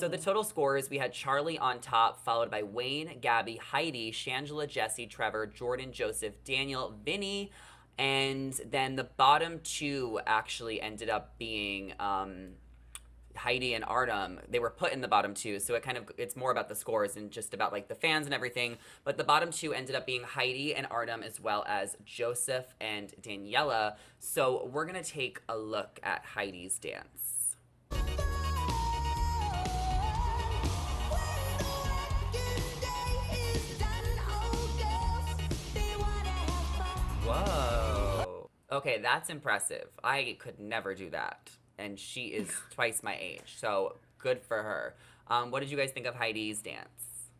So the total scores, we had Charlie on top, followed by Wayne, Gabby, Heidi, Shangela, Jesse, Trevor, Jordan, Joseph, Daniel, Vinny, and then the bottom two actually ended up being Heidi and Artem. They were put in the bottom two, so it's more about the scores and just about like the fans and everything. But the bottom two ended up being Heidi and Artem, as well as Joseph and Daniela. So we're gonna take a look at Heidi's dance. Whoa. Okay, that's impressive. I could never do that. And she is twice my age, so good for her. What did you guys think of Heidi's dance?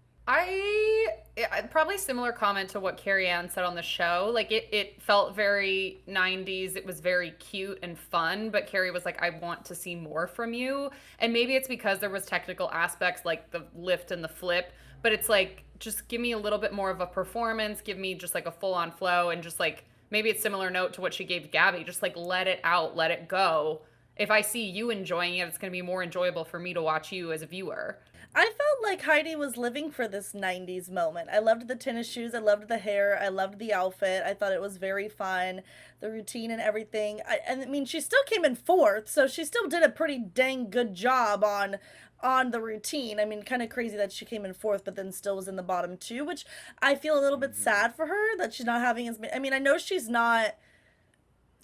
Probably similar comment to what Carrie Ann said on the show. Like it felt very 90s. It was very cute and fun, but Carrie was like, I want to see more from you. And maybe it's because there was technical aspects like the lift and the flip, but it's like, just give me a little bit more of a performance, give me just like a full on flow, and just like maybe it's similar note to what she gave Gabby, just like let it out, let it go. If I see you enjoying it, it's going to be more enjoyable for me to watch you as a viewer. I felt like Heidi was living for this 90s moment. I loved the tennis shoes. I loved the hair. I loved the outfit. I thought it was very fun. The routine and everything. I mean, she still came in fourth, so she still did a pretty dang good job on the routine. I mean, kind of crazy that she came in fourth, but then still was in the bottom two, which I feel a little bit sad for her that she's not having as many. I mean, I know she's not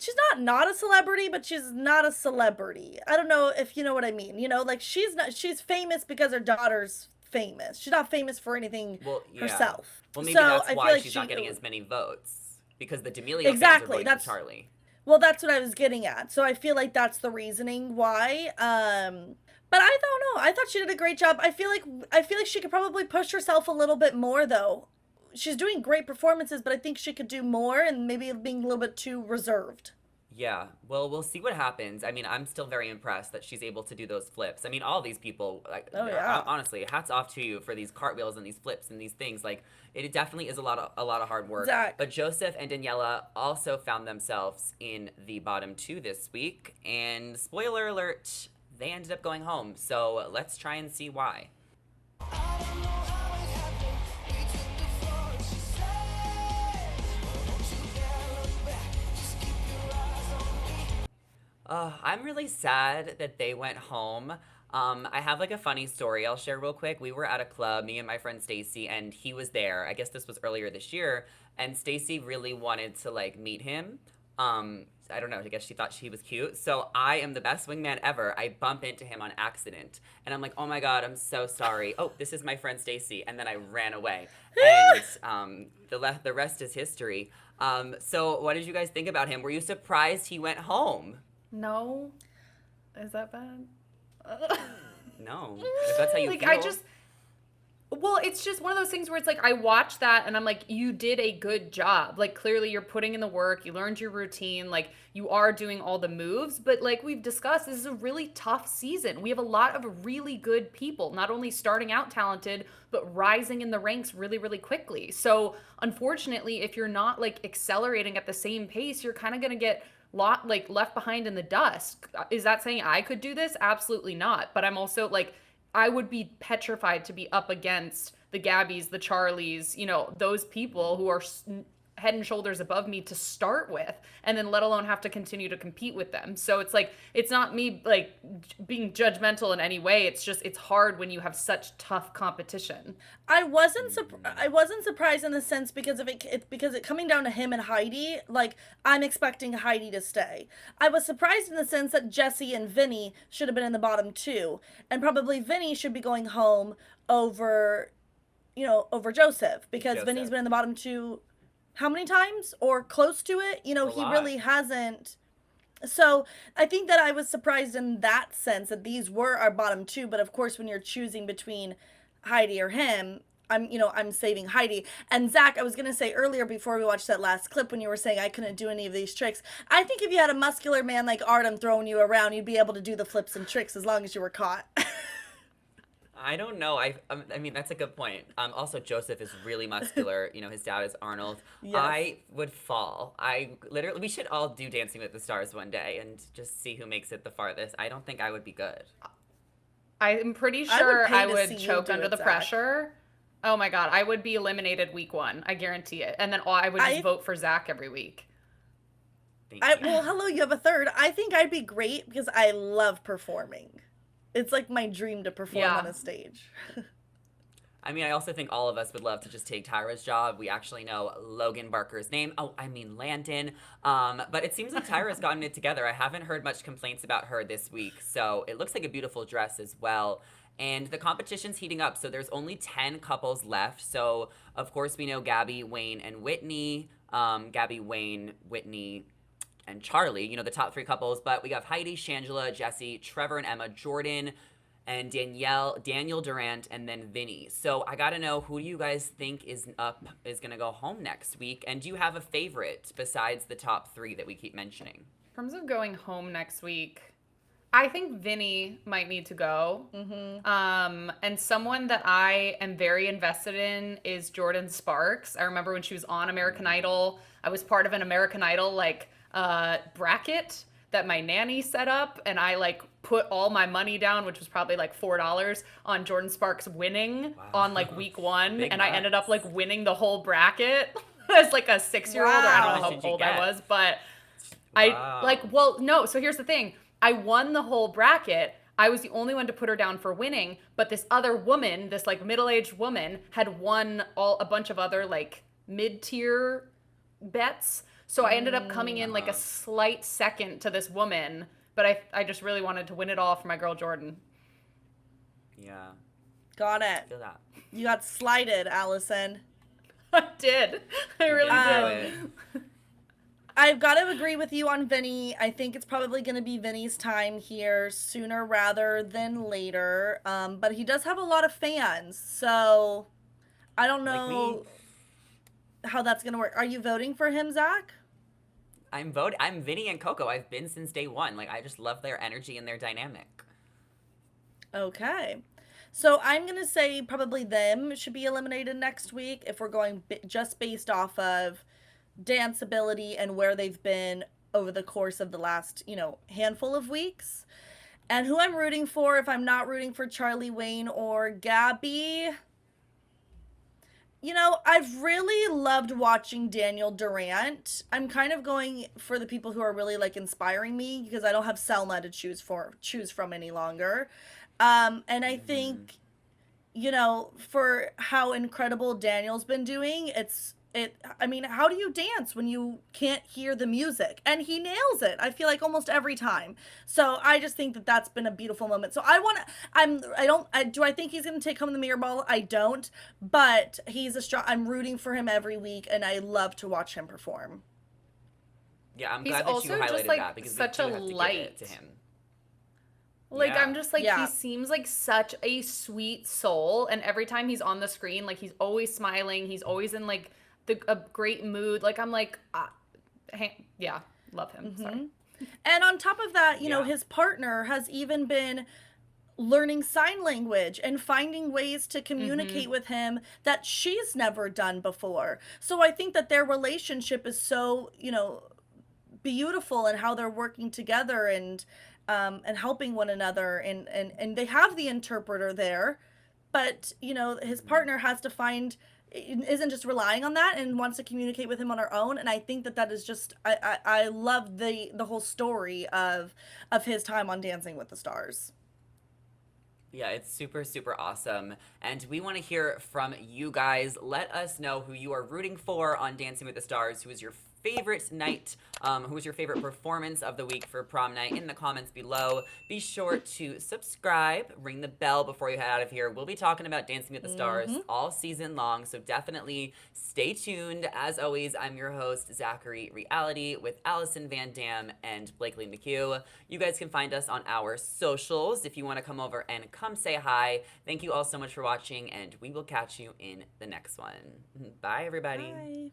a celebrity, but she's not a celebrity. I don't know if you know what I mean. Like she's famous because her daughter's famous. She's not famous for anything herself. Well, maybe so that's I why feel like she's not getting as many votes. Because the D'Amelio exactly fans are voting for Charlie. Well, that's what I was getting at. So I feel like that's the reasoning why. But I don't know. I thought she did a great job. I feel like she could probably push herself a little bit more though. She's doing great performances, but I think she could do more and maybe being a little bit too reserved. Yeah, well, we'll see what happens. I mean, I'm still very impressed that she's able to do those flips. I mean, all these people, like, Oh yeah. honestly, hats off to you for these cartwheels and these flips and these things. Like, it definitely is a lot of hard work. Zach. But Joseph and Daniela also found themselves in the bottom two this week, and spoiler alert, they ended up going home. So let's try and see why. I'm really sad that they went home. I have like a funny story I'll share real quick. We were at a club, me and my friend Stacy, and he was there. I guess this was earlier this year, and Stacy really wanted to like meet him. I don't know. I guess she thought he was cute. So I am the best wingman ever. I bump into him on accident, and I'm like, "Oh my god, I'm so sorry. Oh, this is my friend Stacy," and then I ran away. And the rest is history. So what did you guys think about him? Were you surprised he went home? No. Is that bad? No, if that's how you Like, feel. well, it's just one of those things where it's like, I watched that and I'm like, you did a good job. Like, clearly you're putting in the work, you learned your routine, like, you are doing all the moves. But like we've discussed, this is a really tough season. We have a lot of really good people, not only starting out talented, but rising in the ranks really, really quickly. So, unfortunately, if you're not like accelerating at the same pace, you're kind of going to get left behind in the dust. Is that saying I could do this? Absolutely not. But I'm also like, I would be petrified to be up against the Gabbies, the Charlies, those people who are head and shoulders above me to start with, and then let alone have to continue to compete with them. So it's like, it's not me like being judgmental in any way. It's just, it's hard when you have such tough competition. I wasn't surprised in the sense because of it coming down to him and Heidi. Like, I'm expecting Heidi to stay. I was surprised in the sense that Jesse and Vinny should have been in the bottom two, and probably Vinny should be going home over Joseph, because Vinny's been in the bottom two how many times or close to it? He really hasn't. So I think that I was surprised in that sense that these were our bottom two. But of course, when you're choosing between Heidi or him, I'm saving Heidi. And Zach, I was going to say earlier before we watched that last clip when you were saying I couldn't do any of these tricks, I think if you had a muscular man like Artem throwing you around, you'd be able to do the flips and tricks as long as you were caught. I don't know. I mean, that's a good point. Also, Joseph is really muscular. His dad is Arnold. Yes. I would fall. We should all do Dancing with the Stars one day and just see who makes it the farthest. I don't think I would be good. I'm pretty I would sure pay I to see would you choke do under it, the Zach. pressure. Oh my God, I would be eliminated week one. I guarantee it. And then I would just I vote for Zach every week. Thank I you. well, hello, you have a third. I think I'd be great because I love performing. It's like my dream to perform on Yeah. a stage. I mean, I also think all of us would love to just take Tyra's job. We actually know Logan Barker's name. Oh, I mean Landon. But it seems like Tyra's gotten it together. I haven't heard much complaints about her this week, so it looks like a beautiful dress as well. And the competition's heating up, so there's only 10 couples left. So, of course, we know Gabby, Wayne, and Whitney. Gabby, Wayne, Whitney, and Charlie, the top three couples. But we have Heidi, Shangela, Jesse, Trevor and Emma, Jordan, and Daniel Durant, and then Vinny. So I gotta know, who do you guys think is gonna go home next week? And do you have a favorite besides the top three that we keep mentioning? In terms of going home next week, I think Vinny might need to go. And someone that I am very invested in is Jordan Sparks. I remember when she was on American Idol, I was part of an American Idol bracket that my nanny set up, and I put all my money down, which was probably like $4, on Jordan Sparks winning on week one, Big and I ended up bucks. winning the whole bracket as a 6-year-old, or I Wow. don't How know much how did you old I get? was, but Wow. well, no, so here's the thing. I won the whole bracket. I was the only one to put her down for winning, but this other woman, this middle-aged woman, had won a bunch of other mid-tier bets. So I ended up coming in a Uh-huh. slight second to this woman, but I just really wanted to win it all for my girl Jordan. Yeah, Got it. feel that. You got slighted, Allison. I did. I You really didn't do did. it. I've got to agree with you on Vinny. I think it's probably going to be Vinny's time here sooner rather than later. But he does have a lot of fans, so I don't Like me. know how that's going to work. Are you voting for him, Zach? I'm Vinny and Coco. I've been since day one. I just love their energy and their dynamic. Okay. So I'm going to say probably them should be eliminated next week if we're going just based off of dance ability and where they've been over the course of the last, handful of weeks. And who I'm rooting for, if I'm not rooting for Charlie, Wayne, or Gabby, I've really loved watching Daniel Durant. I'm kind of going for the people who are really inspiring me because I don't have Selma to choose from any longer. And I Hmm. think, for how incredible Daniel's been doing, I mean, how do you dance when you can't hear the music? And he nails it. I feel like almost every time. So I just think that that's been a beautiful moment. So do I think he's going to take home the mirror ball? I don't, but I'm rooting for him every week and I love to watch him perform. Yeah, I'm He's glad that you also just highlighted that because we such a do have to give it to light. him. I'm Yeah. just he Yeah. seems like such a sweet soul, and every time he's on the screen, he's always smiling. He's always in a great mood. Yeah, love him. Sorry. And on top of that, Yeah. his partner has even been learning sign language and finding ways to communicate with him that she's never done before. So I think that their relationship is so, beautiful and how they're working together and helping one another and they have the interpreter there, but his partner has to find isn't just relying on that and wants to communicate with him on her own. And I think that is just I love the whole story of his time on Dancing with the Stars. Yeah, it's super, super awesome. And we want to hear from you guys. Let us know who you are rooting for on Dancing with the Stars. Who is your favorite night? Who is your favorite performance of the week for prom night? In the comments below. Be sure to subscribe, ring the bell before you head out of here. We'll be talking about Dancing with the Stars all season long, so definitely stay tuned. As always, I'm your host, Zachary Reality, with Allison Van Dam and Blakely McHugh. You guys can find us on our socials if you want to come over and come say hi. Thank you all so much for watching, and we will catch you in the next one. Bye, everybody. Bye.